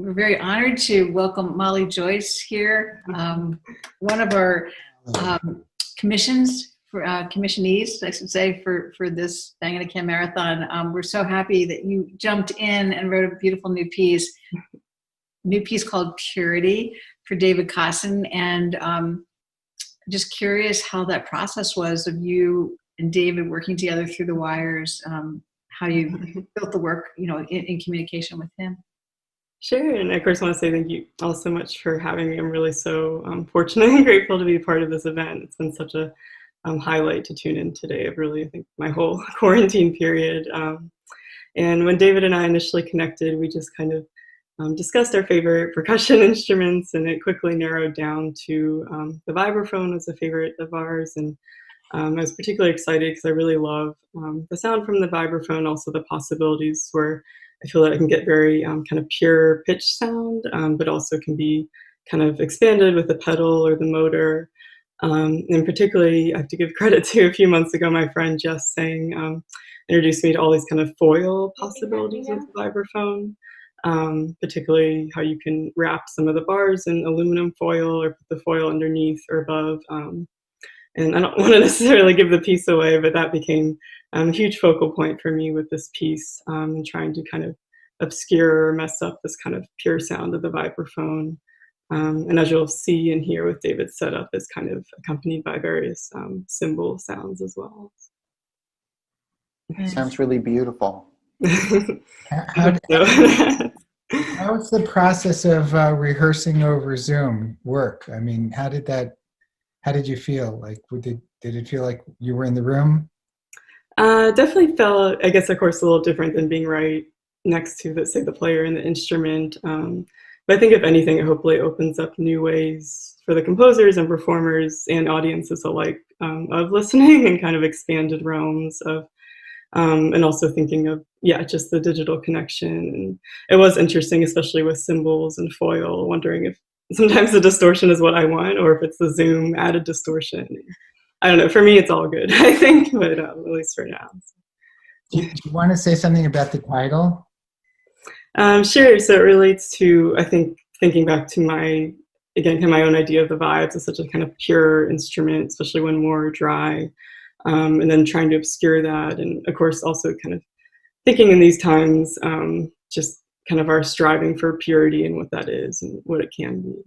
We're very honored to welcome Molly Joyce here, one of our commissionees, I should say, for this Bang on a Can Marathon. We're so happy that you jumped in and wrote a beautiful new piece called Purity for David Cossin. And just curious how that process was of you and David working together through the wires, how you built the work, in communication with him. Sure, and of course I want to say thank you all so much for having me. I'm really so fortunate and grateful to be part of this event. It's been such a highlight to tune in today of really, I think, my whole quarantine period. And when David and I initially connected, we just kind of discussed our favorite percussion instruments, and it quickly narrowed down to the vibraphone was a favorite of ours. And I was particularly excited because I really love the sound from the vibraphone, also the possibilities where I feel that I can get very kind of pure pitch sound, but also can be kind of expanded with the pedal or the motor. And particularly, I have to give credit to a few months ago, my friend Jess introduced me to all these kind of foil possibilities with the vibraphone, particularly how you can wrap some of the bars in aluminum foil or put the foil underneath or above. And I don't want to necessarily give the piece away, but that became a huge focal point for me with this piece, and trying to kind of obscure or mess up this kind of pure sound of the vibraphone. And as you'll see and hear with David's setup, is kind of accompanied by various cymbal sounds as well. Sounds really beautiful. How was the process of rehearsing over Zoom work? I mean, how did you feel? Like, did it feel like you were in the room? Definitely felt, I guess, of course, a little different than being right next to, let's say, the player and the instrument. But I think if anything, it hopefully opens up new ways for the composers and performers and audiences alike of listening, and kind of expanded realms of, and also thinking of, just the digital connection. And it was interesting, especially with cymbals and foil, wondering if sometimes the distortion is what I want, or if it's the Zoom added distortion. I don't know. For me, it's all good, I think, but at least for now. Do you want to say something about the title? Sure. So it relates to, I think, thinking back to my own idea of the vibes as such a kind of pure instrument, especially when more dry, and then trying to obscure that. And of course, also kind of thinking in these times, just kind of our striving for purity and what that is and what it can be.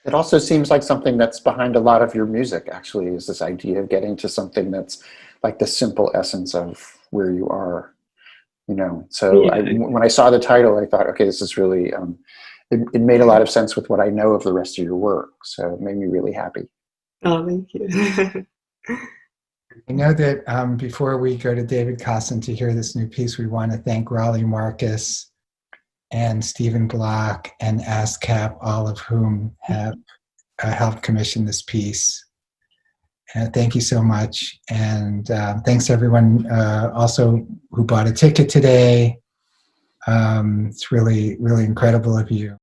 It also seems like something that's behind a lot of your music, actually, is this idea of getting to something that's like the simple essence of where you are, So when I saw the title, I thought, okay, this is really, it made a lot of sense with what I know of the rest of your work. So it made me really happy. Oh, thank you. I know that before we go to David Cossin to hear this new piece, we want to thank Raleigh Marcus and Stephen Block and ASCAP, all of whom have helped commission this piece. Thank you so much. And thanks everyone also who bought a ticket today. It's really, really incredible of you.